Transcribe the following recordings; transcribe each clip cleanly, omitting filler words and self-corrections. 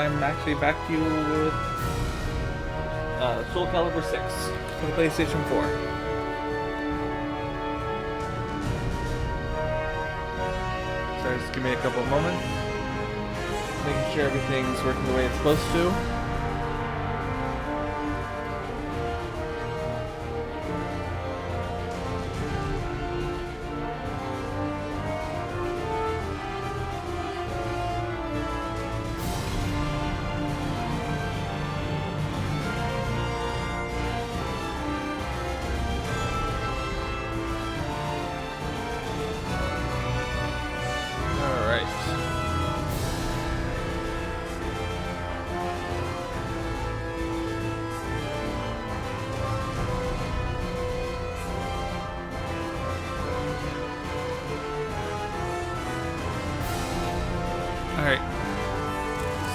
I'm actually back to you with SoilCalibur 6 for the PlayStation 4. So just give me a couple of moments. Making sure everything's working the way it's supposed to. Alright.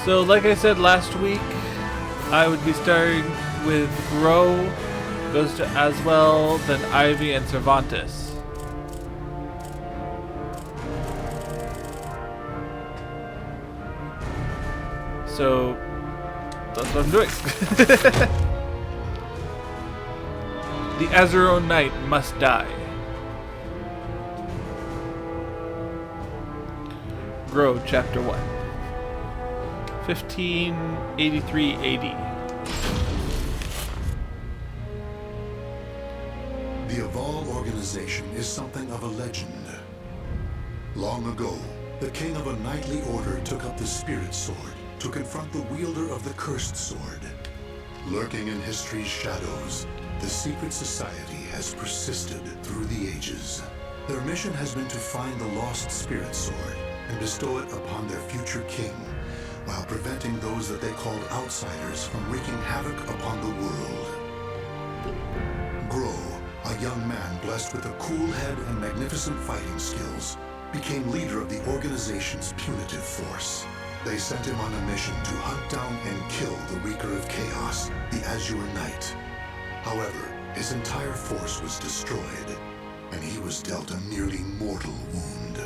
So, like I said last week, I would be starting with Groh, goes to Aswell, then Ivy, and Cervantes. So, that's what I'm doing. The Azeroth Knight must die. Groh, Chapter 1. 1583 AD. The Aval organization is something of a legend. Long ago, the king of a knightly order took up the spirit sword to confront the wielder of the cursed sword. Lurking in history's shadows, the secret society has persisted through the ages. Their mission has been to find the lost spirit sword and bestow it upon their future king, while preventing those that they called outsiders from wreaking havoc upon the world. Groh, a young man blessed with a cool head and magnificent fighting skills, became leader of the organization's punitive force. They sent him on a mission to hunt down and kill the Wreaker of Chaos, the Azure Knight. However, his entire force was destroyed, and he was dealt a nearly mortal wound.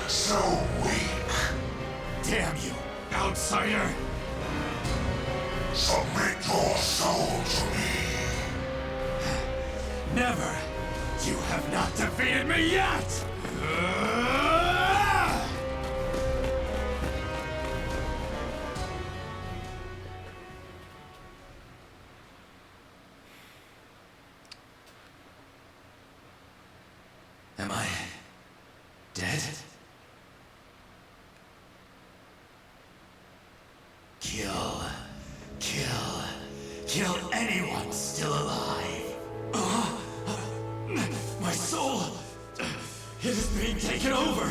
So weak. Damn you, outsider! Submit your soul to me. Never! You have not defeated me yet! Am I dead? Kill anyone still alive. My soul, it is being taken over.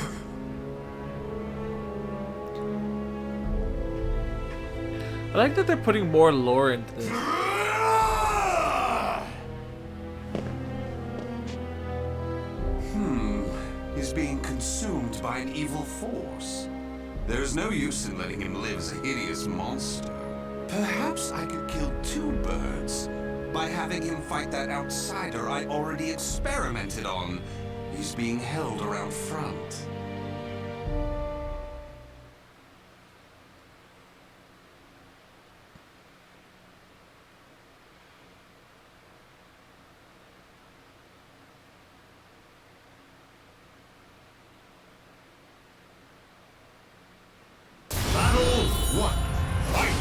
I like that they're putting more lore into this. He's being consumed by an evil force. There's no use in letting him live as a hideous monster. Perhaps I could kill two birds by having him fight that outsider I already experimented on. He's being held around front. Battle 1. Fight!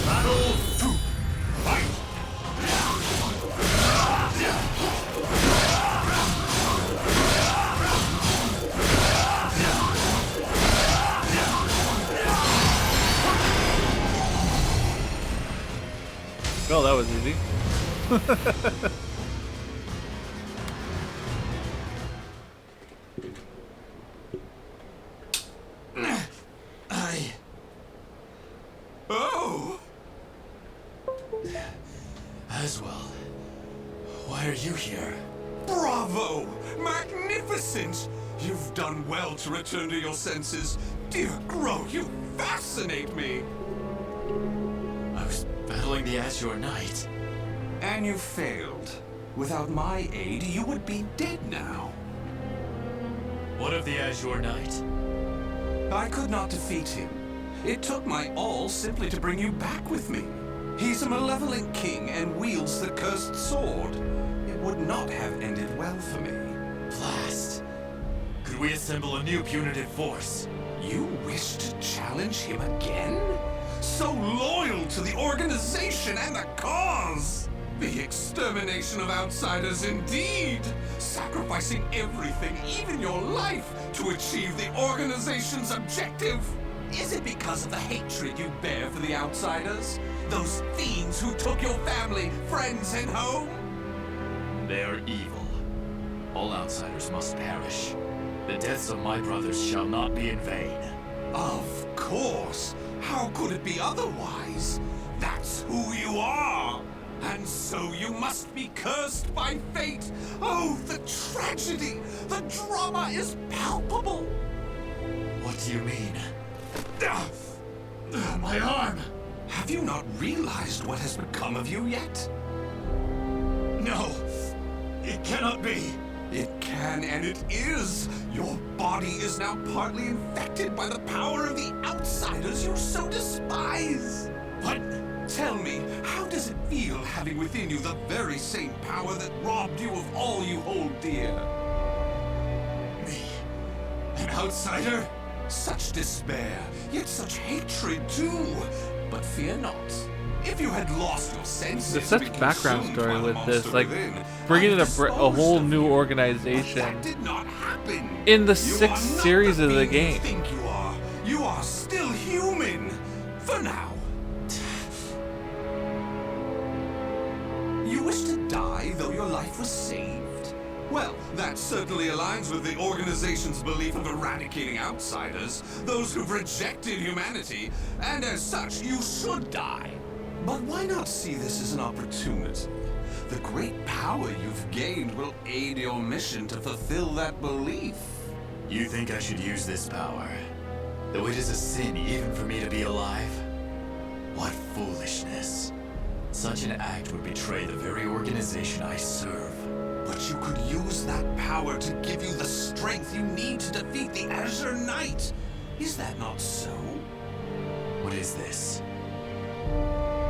Battle 2. Fight! Oh, that was easy. Oh! Aswell, why are you here? Bravo! Magnificent! You've done well to return to your senses. Dear Groh, you fascinate me! I was battling the Azure Knight. And you failed. Without my aid, you would be dead now. What of the Azure Knight? I could not defeat him. It took my all simply to bring you back with me. He's a malevolent king and wields the cursed sword. It would not have ended well for me. Blast! Could we assemble a new punitive force? You wish to challenge him again? So loyal to the organization and the cause! The extermination of outsiders indeed! Sacrificing everything, even your life, to achieve the organization's objective! Is it because of the hatred you bear for the outsiders? Those fiends who took your family, friends, and home? They are evil. All outsiders must perish. The deaths of my brothers shall not be in vain. Of course! How could it be otherwise? That's who you are! And so you must be cursed by fate! Oh, the tragedy! The drama is palpable! What do you mean? My arm! Have you not realized what has become of you yet? No! It cannot be! It can and it is! Your body is now partly infected by the power of the outsiders you so despise! What? Tell me, how does it feel having within you the very same power that robbed you of all you hold dear? Me? An outsider? Such despair, yet such hatred too! But fear not. If you had lost your senses, There's such and been background consumed story by the with this, monster like within, bringing in I'd a whole dispose new of you. organization But that did not happen. in the You sixth are not series of the being game. You think you are. You are still human. For now. You wish to die though your life was saved? Well, that certainly aligns with the organization's belief of eradicating outsiders, those who've rejected humanity, and as such, you should die. But why not see this as an opportunity? The great power you've gained will aid your mission to fulfill that belief. You think I should use this power? Though it is a sin even for me to be alive? What foolishness. Such an act would betray the very organization I serve. But you could use that power to give you the strength you need to defeat the Azure Knight. Is that not so? What is this?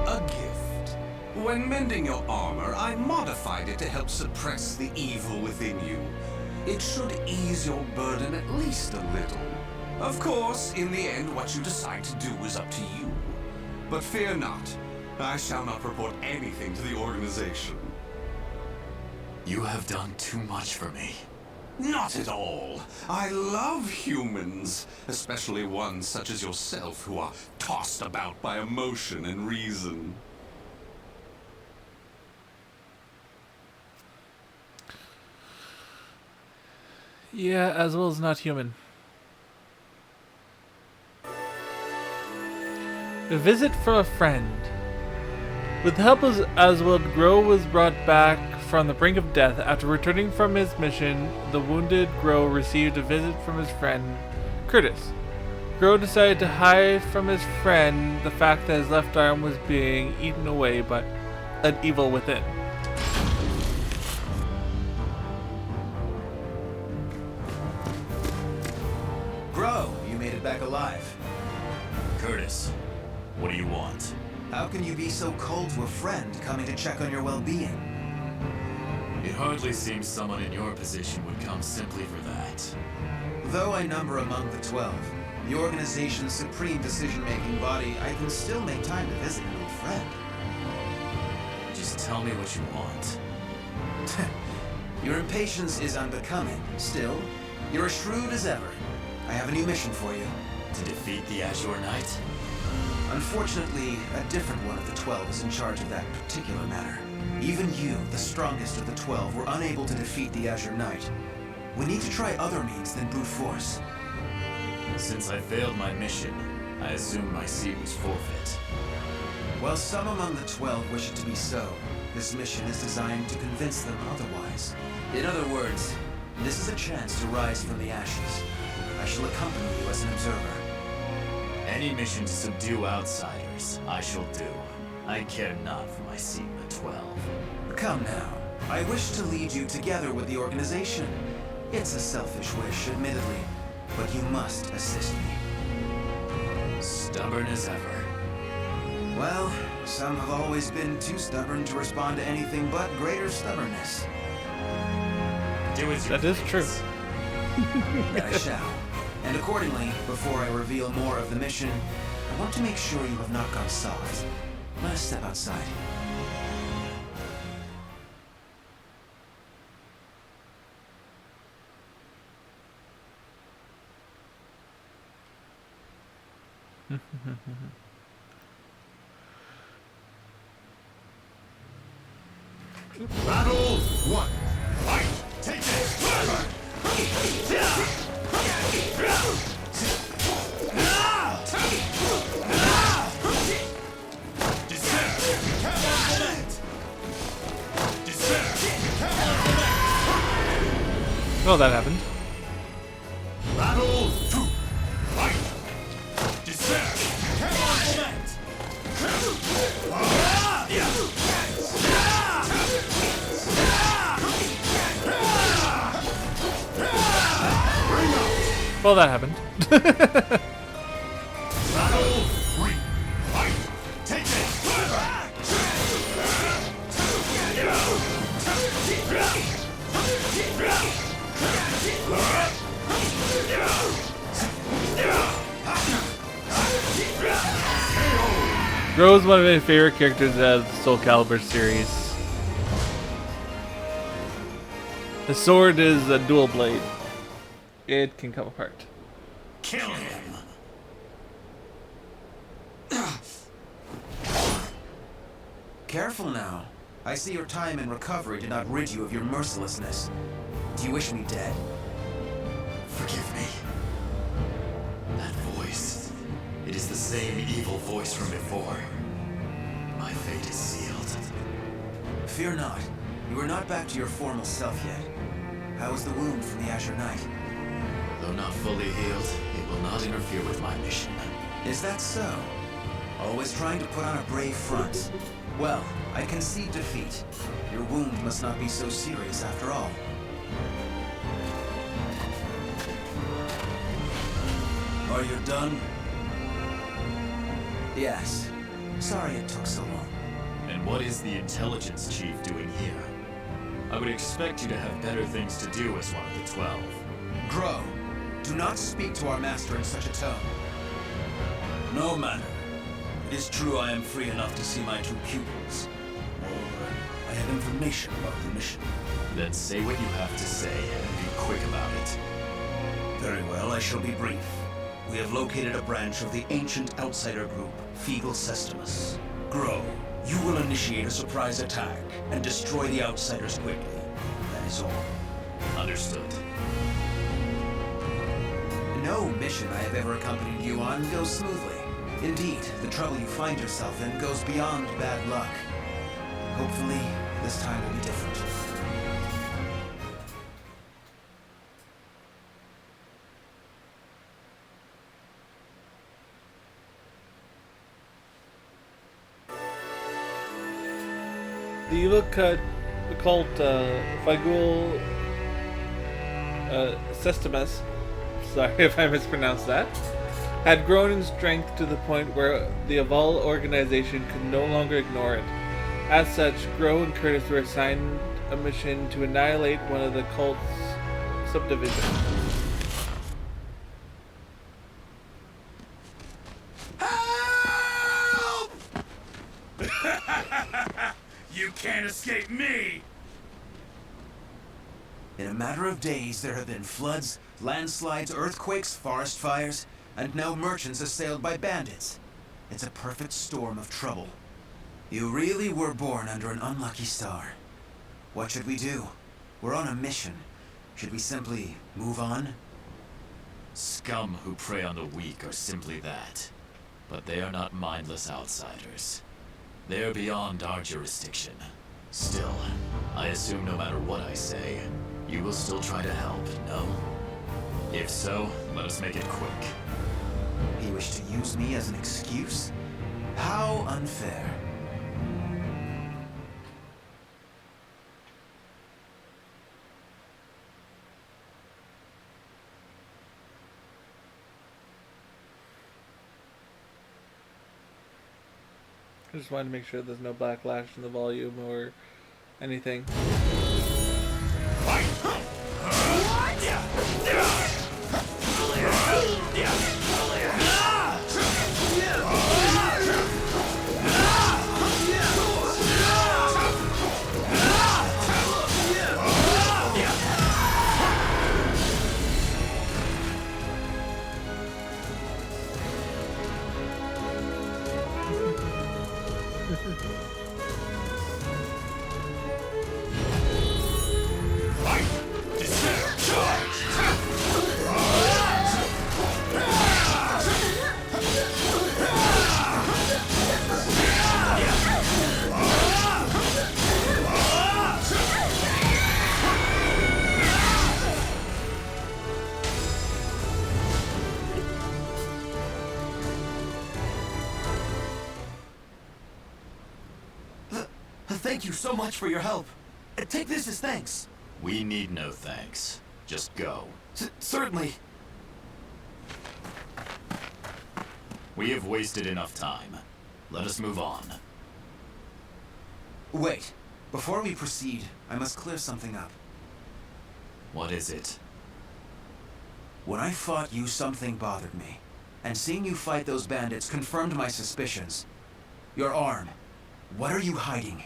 A gift. When mending your armor, I modified it to help suppress the evil within you. It should ease your burden at least a little. Of course, in the end, what you decide to do is up to you. But fear not. I shall not report anything to the organization. You have done too much for me. Not at all. I love humans, especially ones such as yourself who are tossed about by emotion and reason. Yeah, as well as not human. A visit from a friend. With the help of Oswald, Groh was brought back from the brink of death. After returning from his mission, the wounded Groh received a visit from his friend, Curtis. Groh decided to hide from his friend the fact that his left arm was being eaten away by an evil within. Groh, you made it back alive. Curtis, what do you want? How can you be so cold to a friend coming to check on your well-being? It hardly seems someone in your position would come simply for that. Though I number among the 12, the organization's supreme decision-making body, I can still make time to visit an old friend. Just tell me what you want. Your impatience is unbecoming. Still, you're as shrewd as ever. I have a new mission for you. To defeat the Azure Knight? Unfortunately, a different one of the 12 is in charge of that particular matter. Even you, the strongest of the 12, were unable to defeat the Azure Knight. We need to try other means than brute force. Since I failed my mission, I assumed my seat was forfeit. While some among the 12 wish it to be so, this mission is designed to convince them otherwise. In other words, this is a chance to rise from the ashes. I shall accompany you as an observer. Any mission to subdue outsiders, I shall do. I care not for my Sigma 12. Come now. I wish to lead you together with the organization. It's a selfish wish, admittedly, but you must assist me. Stubborn as ever. Well, some have always been too stubborn to respond to anything but greater stubbornness. Do as you That is please. true. That I shall. And accordingly, before I reveal more of the mission, I want to make sure you have not gone soft. Let us step outside. Battle 1. Fight! Take this! Well, that happened. Battle 2. Fight! Despair! Well, that happened. Battle 3. Fight! Take this! Groh is one of my favorite characters out of the SoilCalibur series. The sword is a dual blade. It can come apart. Kill him! Careful now. I see your time in recovery did not rid you of your mercilessness. Do you wish me dead? Forgive me. That voice. It is the same evil voice from before. My fate is sealed. Fear not. You are not back to your formal self yet. How is the wound from the Azure Knight? Though not fully healed, it will not interfere with my mission. Is that so? Always trying to put on a brave front. Well, I concede defeat. Your wound must not be so serious after all. Are you done? Yes. Sorry it took so long. And what is the intelligence chief doing here? I would expect you to have better things to do as one of the 12. Groh, do not speak to our master in such a tone. No matter. It is true I am free enough to see my two pupils. Moreover, I have information about the mission. Then say what you have to say and be quick about it. Very well, I shall be brief. We have located a branch of the ancient outsider group, Feeble Sestimus. Groh, you will initiate a surprise attack and destroy the outsiders quickly. That is all. Understood. No mission I have ever accompanied you on goes smoothly. Indeed, the trouble you find yourself in goes beyond bad luck. Hopefully, this time will be different. The evil cult Fagul Sestimus, sorry if I mispronounced that, had grown in strength to the point where the Aval organization could no longer ignore it. As such, Groh and Curtis were assigned a mission to annihilate one of the cult's subdivisions. Help! You can't escape me! In a matter of days, there have been floods, landslides, earthquakes, forest fires, and now merchants assailed by bandits. It's a perfect storm of trouble. You really were born under an unlucky star. What should we do? We're on a mission. Should we simply move on? Scum who prey on the weak are simply that. But they are not mindless outsiders. They are beyond our jurisdiction. Still, I assume no matter what I say, you will still try to help, no? If so, let us make it quick. You wish to use me as an excuse? How unfair. I just wanted to make sure there's no backlash in the volume or anything. Thank you so much for your help. Take this as thanks. We need no thanks. Just go. Certainly. We have wasted enough time. Let us move on. Wait. Before we proceed, I must clear something up. What is it? When I fought you, something bothered me. And seeing you fight those bandits confirmed my suspicions. Your arm. What are you hiding?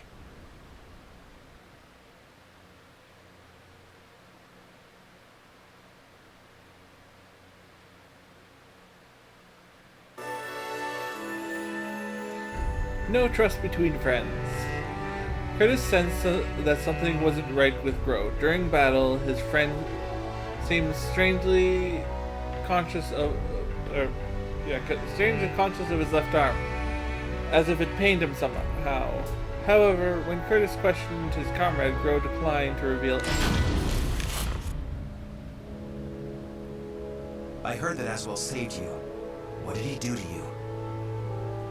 No trust between friends. Curtis sensed that something wasn't right with Groh. During battle, his friend seemed strangely conscious of his left arm, as if it pained him somehow. However, when Curtis questioned his comrade, Groh declined to reveal it. I heard that Aswell saved you. What did he do to you?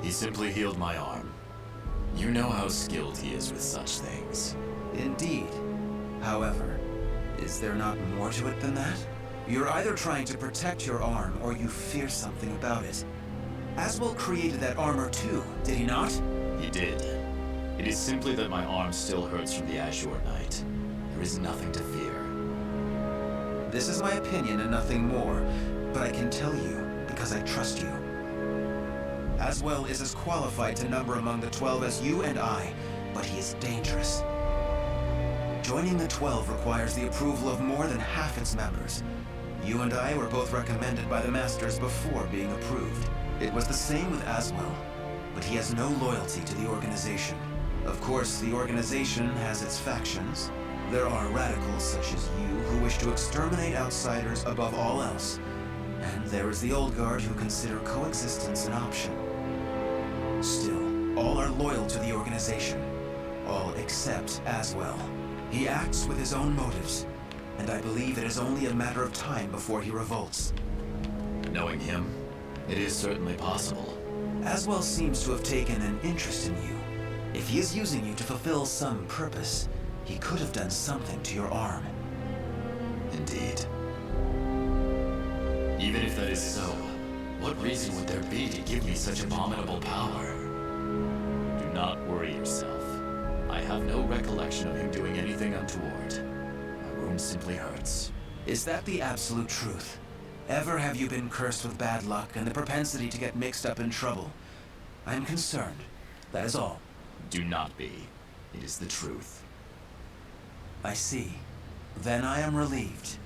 He simply healed my arm. You know how skilled he is with such things. Indeed. However, is there not more to it than that? You're either trying to protect your arm or you fear something about it. Aswell created that armor too, did he not? He did. It is simply that my arm still hurts from the Azure Knight. There is nothing to fear. This is my opinion and nothing more, but I can tell you because I trust you. Aswell is as qualified to number among the 12 as you and I, but he is dangerous. Joining the 12 requires the approval of more than half its members. You and I were both recommended by the Masters before being approved. It was the same with Aswell, but he has no loyalty to the organization. Of course, the organization has its factions. There are radicals such as you who wish to exterminate outsiders above all else. And there is the old guard who consider coexistence an option. Still, all are loyal to the organization. All except Aswell. He acts with his own motives, and I believe it is only a matter of time before he revolts. Knowing him, it is certainly possible. Aswell seems to have taken an interest in you. If he is using you to fulfill some purpose, he could have done something to your arm. Indeed. Even if that is so, what reason would there be to give me such abominable power? Do not worry yourself. I have no recollection of him doing anything untoward. My wound simply hurts. Is that the absolute truth? Ever have you been cursed with bad luck and the propensity to get mixed up in trouble? I am concerned. That is all. Do not be. It is the truth. I see. Then I am relieved.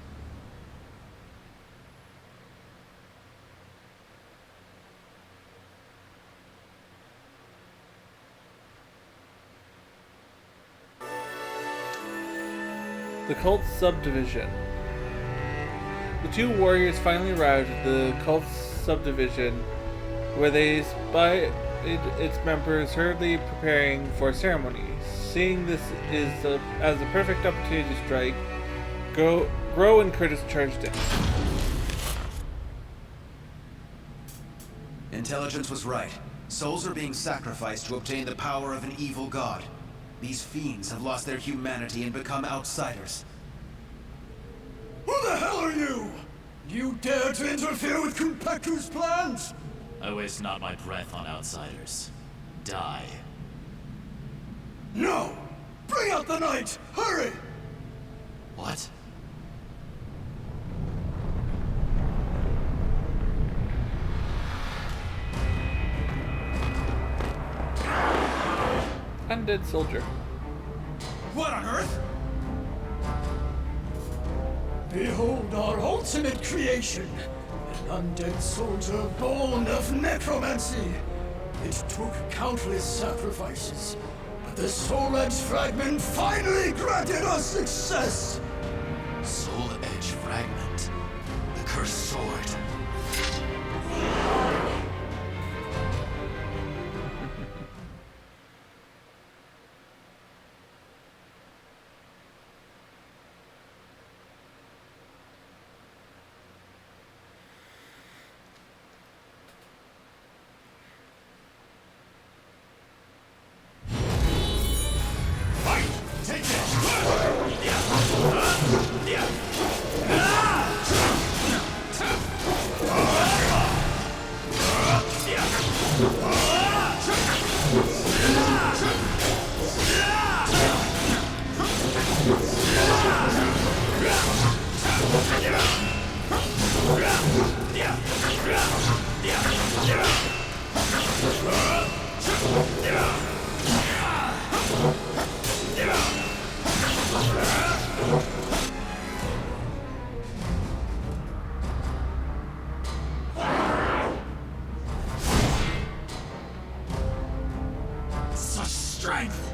The cult subdivision. The two warriors finally arrived at the cult subdivision, where they spied its members hurriedly preparing for ceremonies. seeing this as the perfect opportunity to strike, Groh and Curtis charged in. Intelligence was right. Souls are being sacrificed to obtain the power of an evil god. These fiends have lost their humanity and become outsiders. Who the hell are you? You dare to interfere with Kumpetu's plans? I waste not my breath on outsiders. Die. No! Bring out the knight! Hurry! What? Undead soldier. What on earth? Behold our ultimate creation, an undead soldier born of necromancy. It took countless sacrifices, but the Soul Edge fragment finally granted us success! Soul Edge fragment. The cursed sword. Such strength!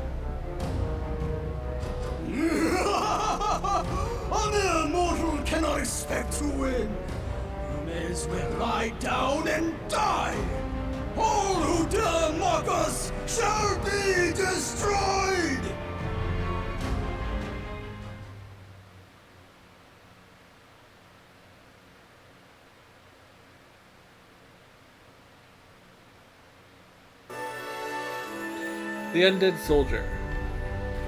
A mere mortal cannot expect to win. You may as well lie down and die. All who dare mock us shall be destroyed! The Undead Soldier.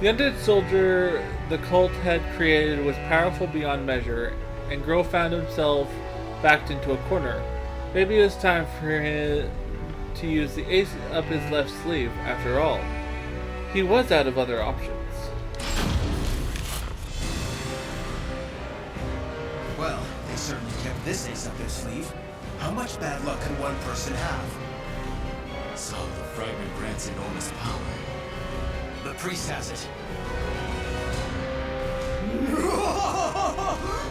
The Undead Soldier the cult had created was powerful beyond measure, and Groh found himself backed into a corner. Maybe it was time for him to use the ace up his left sleeve, after all. He was out of other options. Well, they certainly kept this ace up their sleeve. How much bad luck can one person have? So the fragment grants enormous power. The priest has it.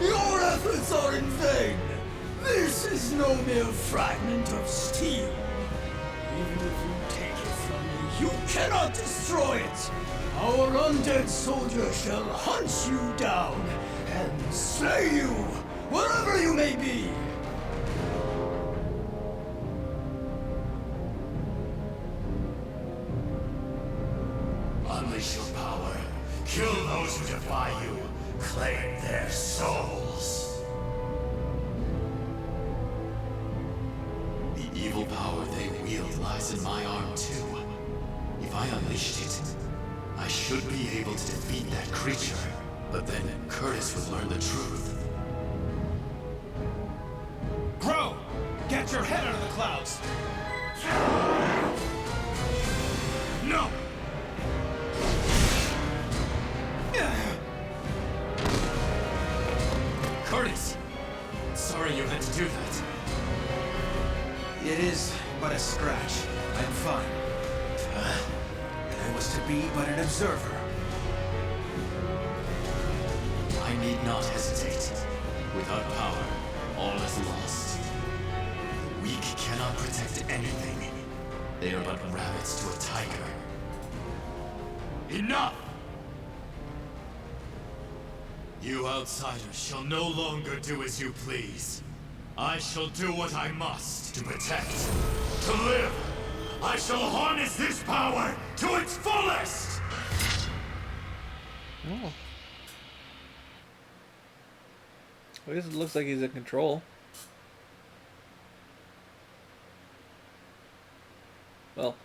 Your efforts are in vain! This is no mere fragment of steel. Even if you take it from me, you cannot destroy it! Our undead soldier shall hunt you down and slay you, wherever you may be! Unleash your power. Kill those who defy you. Claim their souls. The evil power they wield lies in my arm too. If I unleashed it, I should be able to defeat that creature. But then Curtis would learn the truth. Groh! Get your head out of the clouds! No! Curtis! Sorry you had to do that. It is but a scratch. I'm fine. I was to be but an observer. I need not hesitate. Without power, all is lost. The weak cannot protect anything. They are but rabbits to a tiger. Enough! You outsiders shall no longer do as you please. I shall do what I must to protect, to live. I shall harness this power to its fullest! Oh. I guess it looks like he's in control. Well,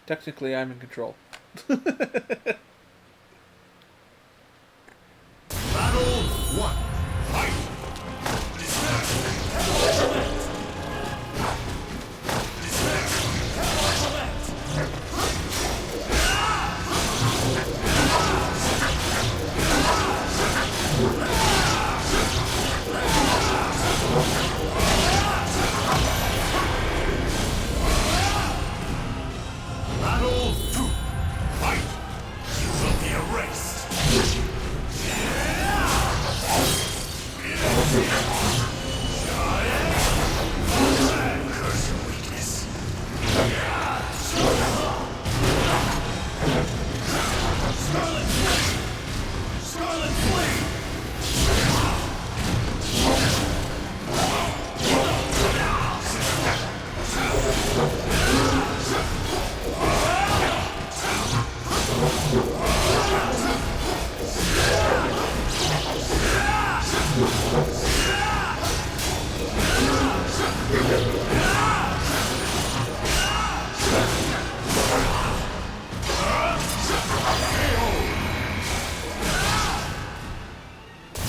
technically I'm in control. Battle 1. Fight! Battle 2. Fight! You will be erased. Curse your weakness. Scarlet Flame!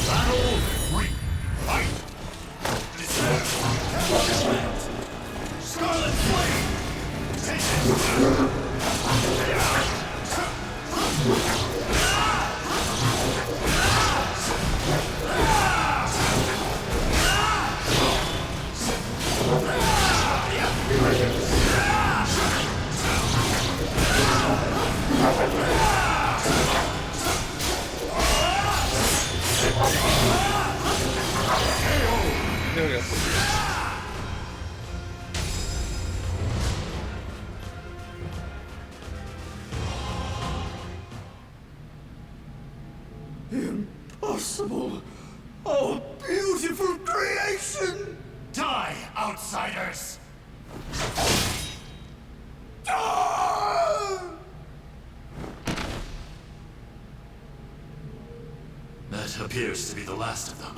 Battle 3. Fight! Scarlet Flame! Take it! There we go. Impossible! Oh, beautiful creation! Die, outsiders! Ah! That appears to be the last of them.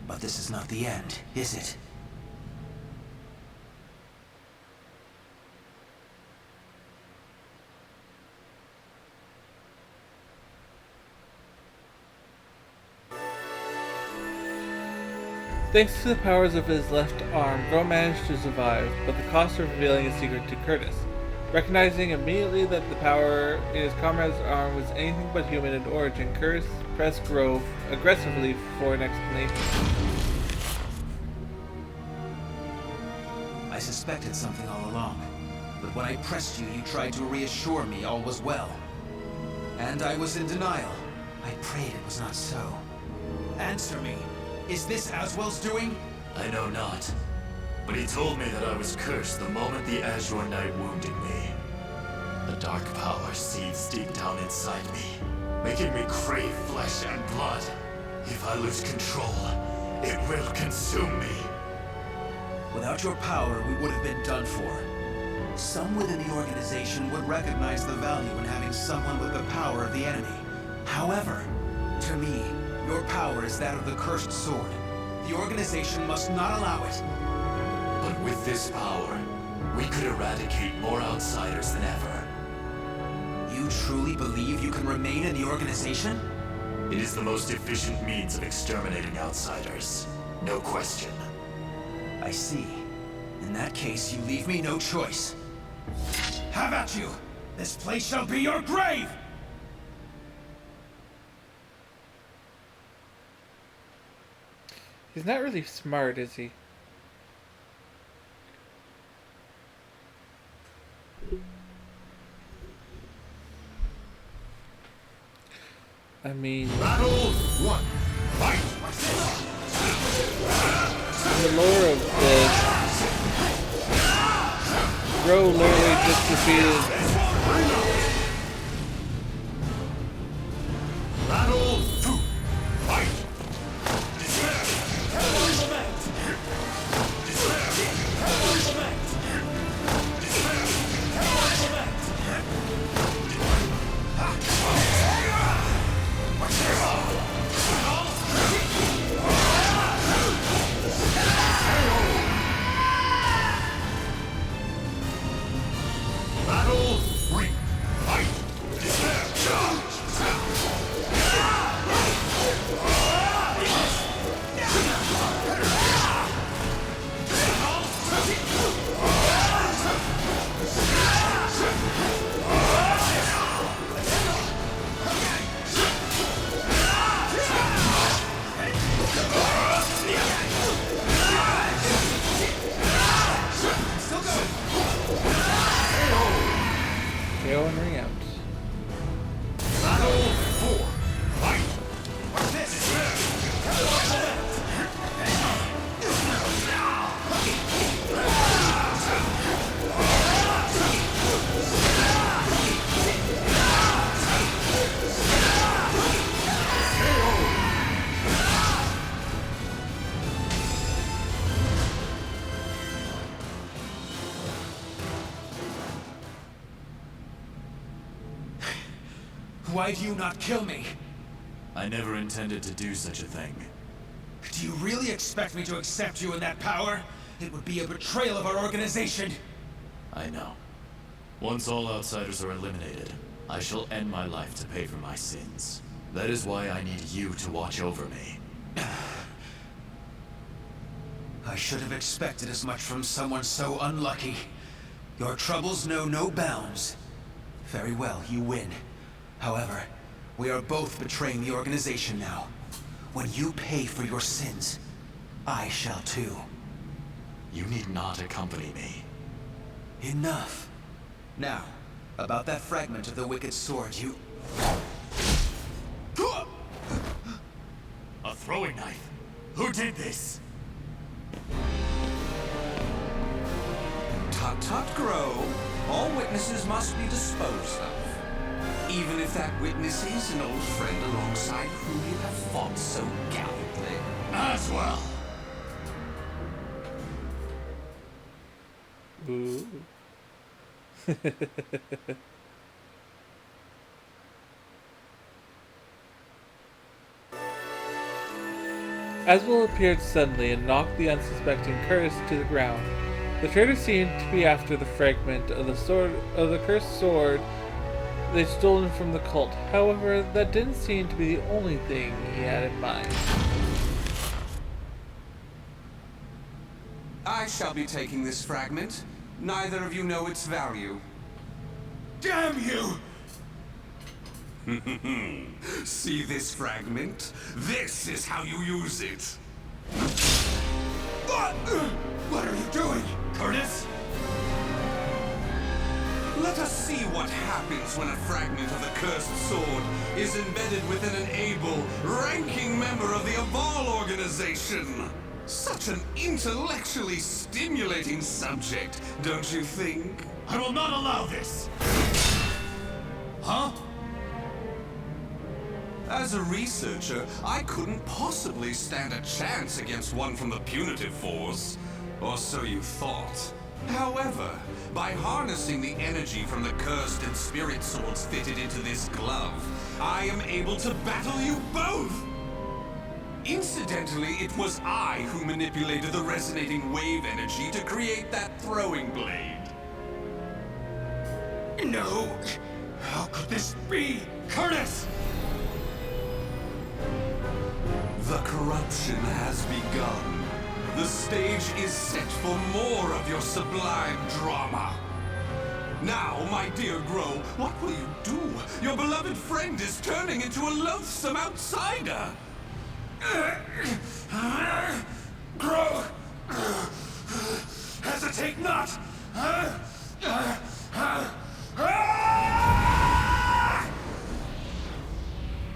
But this is not the end, is it? Thanks to the powers of his left arm, Groh managed to survive, but the cost of revealing his secret to Curtis. Recognizing immediately that the power in his comrade's arm was anything but human in origin, Curtis pressed Groh aggressively for an explanation. I suspected something all along, but when I pressed you, you tried to reassure me all was well. And I was in denial. I prayed it was not so. Answer me. Is this Aswell's doing? I know not. But he told me that I was cursed the moment the Azure Knight wounded me. The dark power seethes deep down inside me, making me crave flesh and blood. If I lose control, it will consume me. Without your power, we would have been done for. Some within the organization would recognize the value in having someone with the power of the enemy. However, to me, your power is that of the Cursed Sword. The organization must not allow it. But with this power, we could eradicate more outsiders than ever. You truly believe you can remain in the organization? It is the most efficient means of exterminating outsiders. No question. I see. In that case, you leave me no choice. Have at you! This place shall be your grave! He's not really smart, is he? I mean, Battle 1. Fight! in the lore of this, Groh literally just defeated. Battle 2. Fight! why do you not kill me? I never intended to do such a thing. Do you really expect me to accept you in that power? It would be a betrayal of our organization. I know. Once all outsiders are eliminated, I shall end my life to pay for my sins. That is why I need you to watch over me. I should have expected as much from someone so unlucky. Your troubles know no bounds. Very well, you win. However, we are both betraying the organization now. When you pay for your sins, I shall too. You need not accompany me. Enough. Now, about that fragment of the Wicked Sword, you... A throwing knife? Who did this? Tut tut, Groh. All witnesses must be disposed of. Even if that witness is an old friend alongside whom you have fought so gallantly. As well. Ooh. Aswell appeared suddenly and knocked the unsuspecting Curtis to the ground. The traitor seemed to be after the fragment of the cursed sword they'd stolen from the cult. However, that didn't seem to be the only thing he had in mind. I shall be taking this fragment. Neither of you know its value. Damn you! See this fragment? This is how you use it. What are you doing? Curtis? Let us see what happens when a fragment of the cursed sword is embedded within an able, ranking member of the Aval organization. Such an intellectually stimulating subject, don't you think? I will not allow this! Huh? As a researcher, I couldn't possibly stand a chance against one from the punitive force. Or so you thought. However, by harnessing the energy from the cursed and spirit swords fitted into this glove, I am able to battle you both! Incidentally, it was I who manipulated the resonating wave energy to create that throwing blade. No! How could this be? Curtis! The corruption has begun. The stage is set for more of your sublime drama. Now, my dear Groh, what will you do? Your beloved friend is turning into a loathsome outsider. Groh! Hesitate not!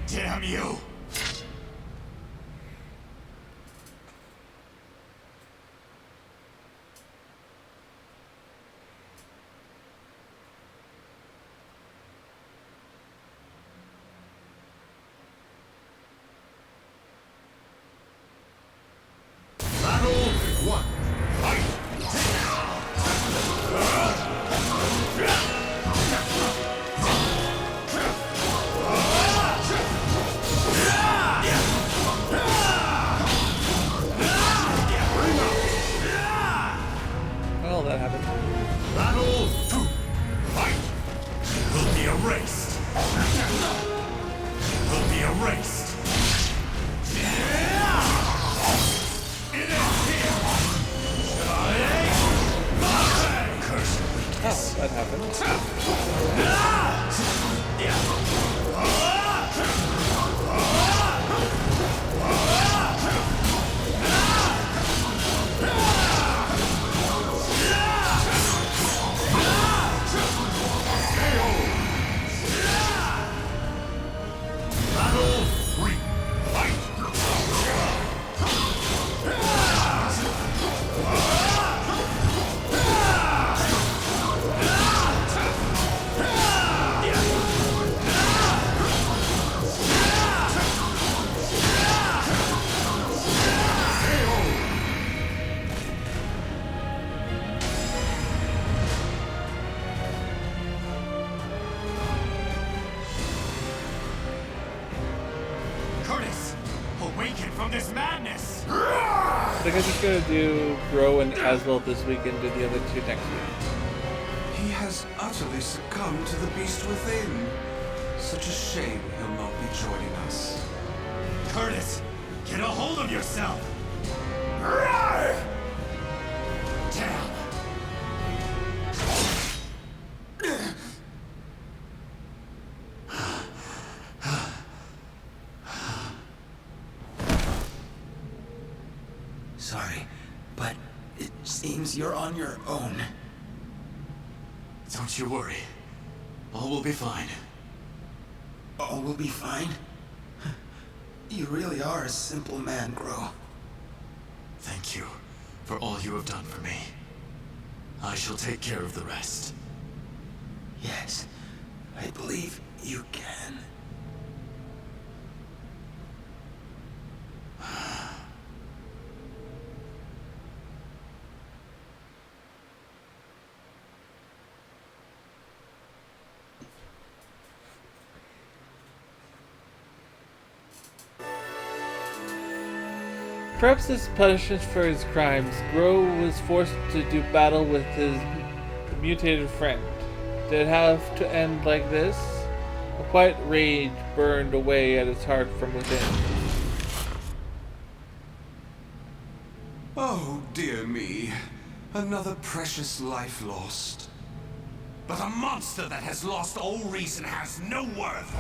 Damn you! awaken from this madness! I think I'm just gonna do Groh and Aswell this week and do the other two next week. He has utterly succumbed to the beast within. Such a shame he'll not be joining us. Curtis, get a hold of yourself! Damn! Sorry, but it seems you're on your own. Don't you worry. All will be fine. All will be fine? You really are a simple man, Groh. Thank you for all you have done for me. I shall take care of the rest. Yes, I believe you can. Perhaps as punishment for his crimes, Groh was forced to do battle with his mutated friend. Did it have to end like this? A quiet rage burned away at his heart from within. Oh, dear me. Another precious life lost. But a monster that has lost all reason has no worth.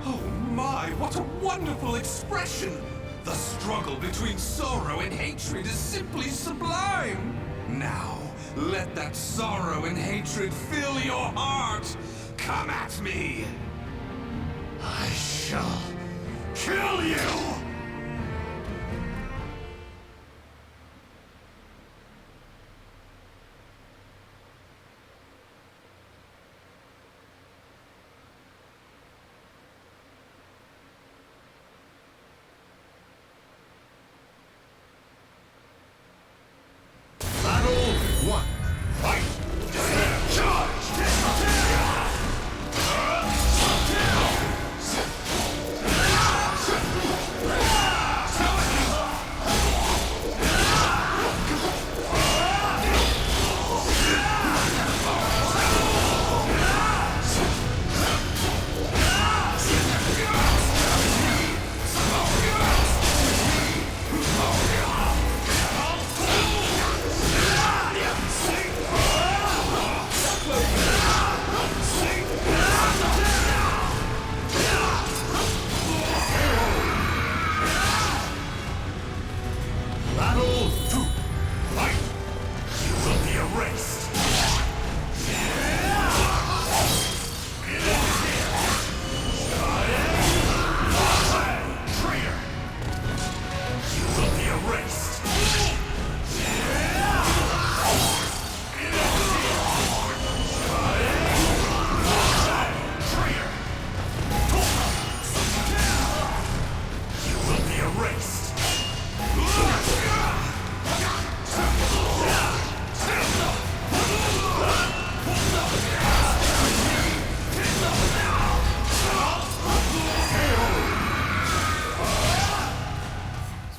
Oh my, what a wonderful expression! The struggle between sorrow and hatred is simply sublime! Now, let that sorrow and hatred fill your heart! Come at me! I shall kill you!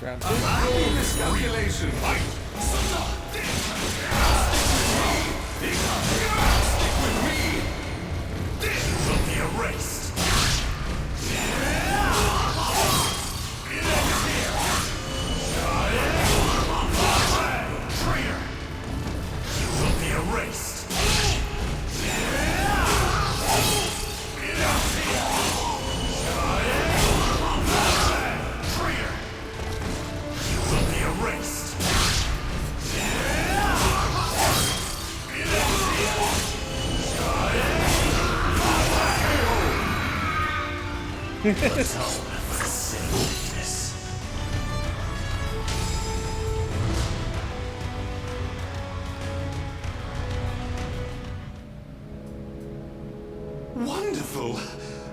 Round two. Miscalculation! Will be erased. Traitor! You will be erased. Traitor! You will be erased. Let's hope for the same weakness. Wonderful!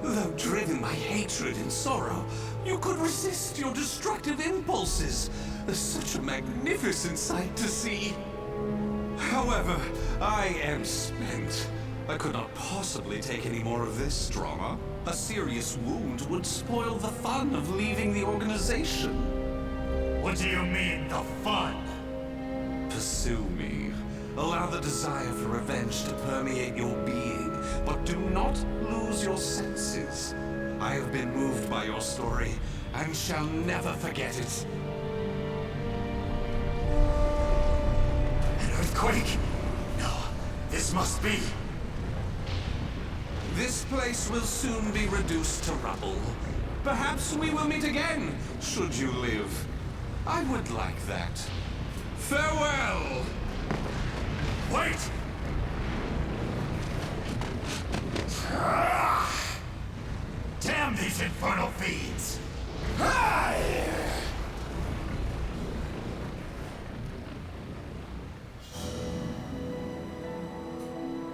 Though driven by hatred and sorrow, you could resist your destructive impulses. Such a magnificent sight to see. However, I am spent. I could not possibly take any more of this drama. A serious wound would spoil the fun of leaving the organization. What do you mean, the fun? Pursue me. Allow the desire for revenge to permeate your being, but do not lose your senses. I have been moved by your story, and shall never forget it. An earthquake? No, this must be. This place will soon be reduced to rubble. Perhaps we will meet again, should you live. I would like that. Farewell! Wait! Damn these infernal fiends!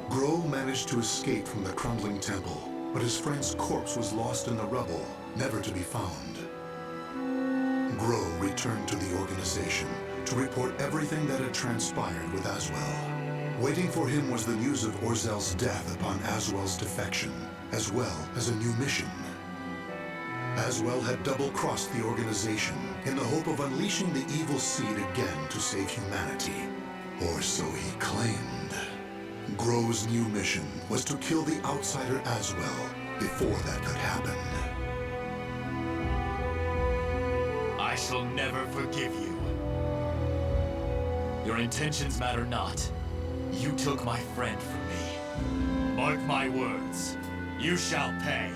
Groh managed to escape from the crumbling temple, but his friend's corpse was lost in the rubble, never to be found. Groh returned to the organization to report everything that had transpired with Aswell. Waiting for him was the news of Orzel's death upon Aswell's defection, as well as a new mission. Aswell had double-crossed the organization in the hope of unleashing the evil seed again to save humanity. Or so he claimed. Groh's new mission was to kill the outsider Aswell before that could happen. I shall never forgive you. Your intentions matter not. You took my friend from me. Mark my words. You shall pay.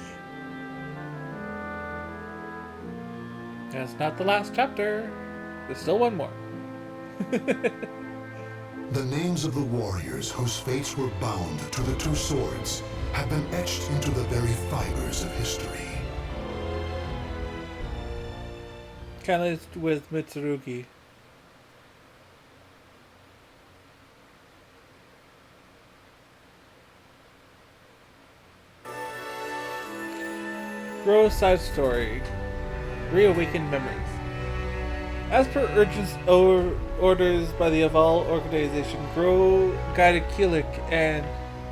That's not the last chapter. There's still one more. The names of the warriors whose fates were bound to the two swords have been etched into the very fibers of history. Kind of with Mitsurugi. Groh's side story. Reawakened memories. As per urgent orders by the Aval organization, Groh guided Kilik and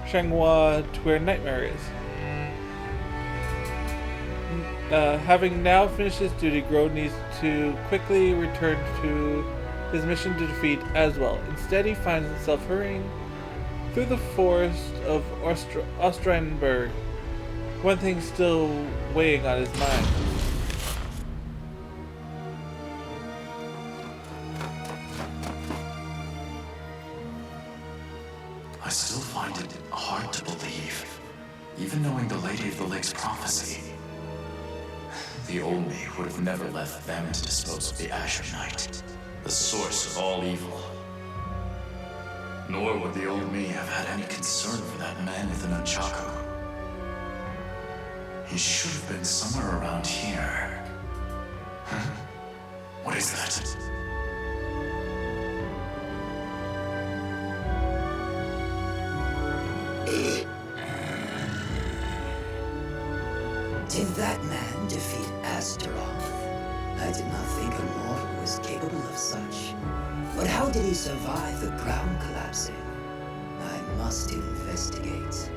Shanghua to where Nightmare is. Having now finished his duty, Groh needs to quickly return to his mission to defeat Aswell. Instead, he finds himself hurrying through the forest of Ostrenburg, one thing still weighing on his mind. I still find it hard to believe, even knowing the Lady of the Lake's prophecy. The old me would have never left them to dispose of the Azure Knight, the source of all evil. Nor would the old me have had any concern for that man with the nunchaku. He should have been somewhere around here. Huh? What is that? Did that man defeat Astaroth? I did not think a mortal was capable of such. But how did he survive the ground collapsing? I must investigate.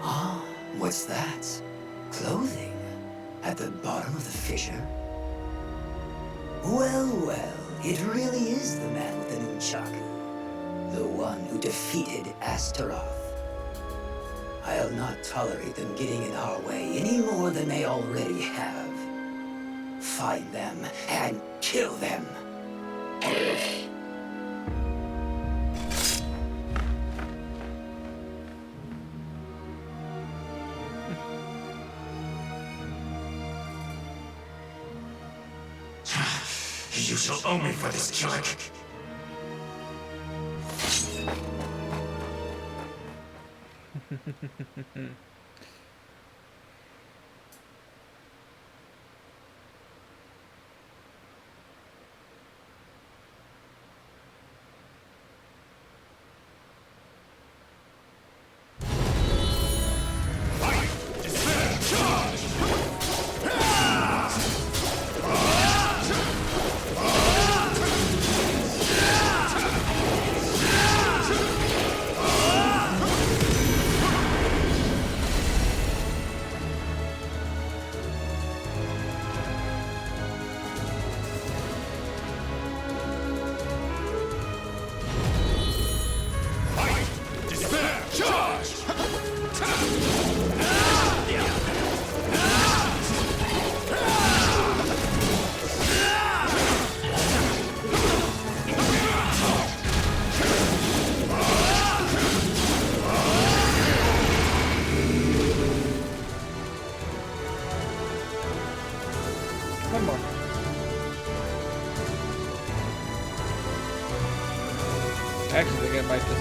Ah, what's that? Clothing? At the bottom of the fissure? Well, it really is the man with the nunchaku. The one who defeated Astaroth. I'll not tolerate them getting in our way any more than they already have. Find them and kill them. You shall owe me for this, Kilik.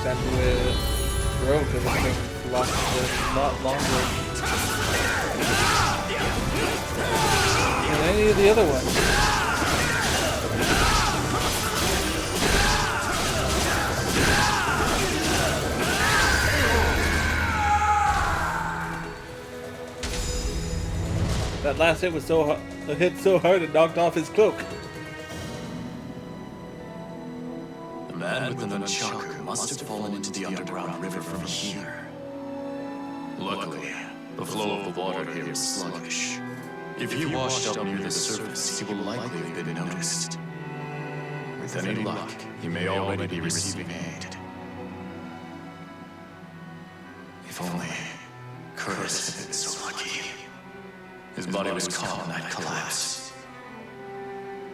than with Groh because it's been a lot longer than any of the other ones. That last hit was hit so hard it knocked off his cloak. The man with the nunchaku must have fallen into the underground river from here. Luckily, the flow of the water here is sluggish. If he washed up near the surface, he will likely have been noticed. With any luck, he may already be receiving aid. If only Curtis had been so lucky. His body was caught in that collapse.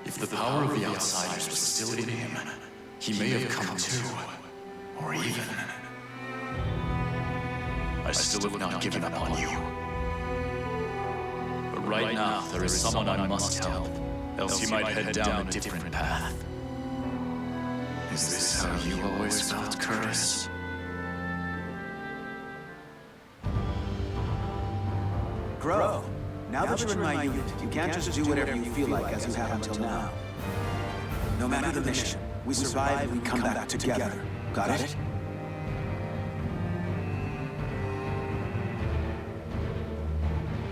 If the power of the outsiders was still in him, he may have come to, or even... I still have not given up on you. But right now, there is someone I must help, else he might head down a different path. Is this how you always felt, Curtis? Groh, now that you're in my unit, you can't just do whatever you feel like as you have until now. No matter the mission, we survive and we come back together. Got it?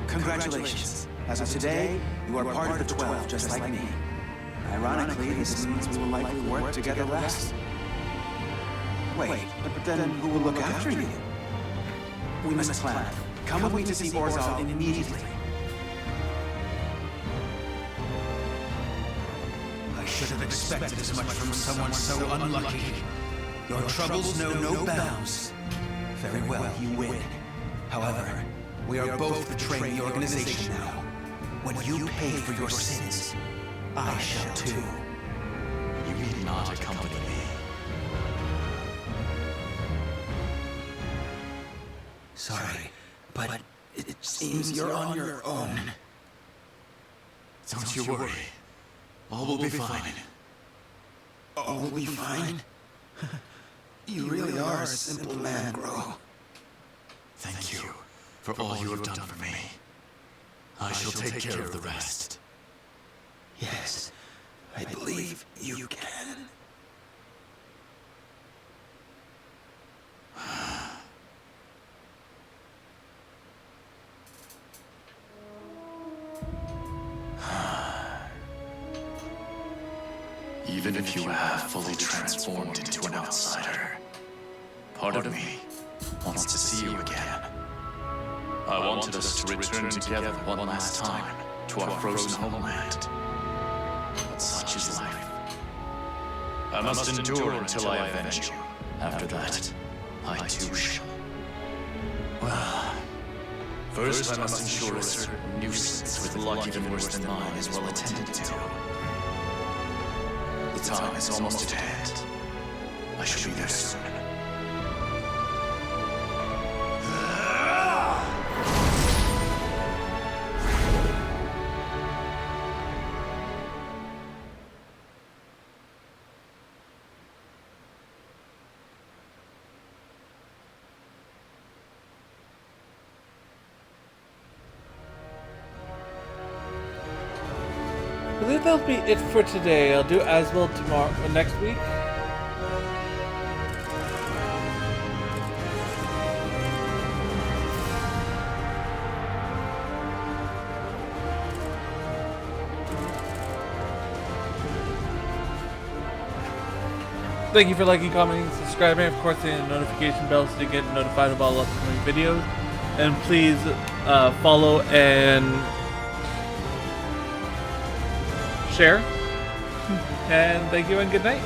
Congratulations. As of today, you are part of the 12, just like me. Ironically, this means we will likely work together less. Wait, but then who will look after you? We must plan. Come with me to see Orzal immediately. I should have expected as much from someone so unlucky. Your troubles know no bounds. Very well, you win. However, we are both betraying the organization now. When you pay for your sins, I shall too. You need not accompany me. Sorry, but it seems you're on your own. Don't you worry. All will be fine. All will be fine? You really are a simple man, Groh. Thank you for all you have done for me. I shall take care of the rest. Yes, I believe you can. Even if you have fully transformed into an outsider, part of me wants to see you again. I wanted us to return together one last time to our frozen homeland. But such is life. I must endure until I avenge you. After that, I too shall. Well, first I must ensure a certain nuisance with luck even worse than mine is well attended to. The time is almost at hand. I shall be there soon. I believe that'll be it for today. I'll do as well next week. Thank you for liking, commenting, subscribing, of course, hitting the notification bell so you get notified of all upcoming videos. And please follow and share. And thank you and good night.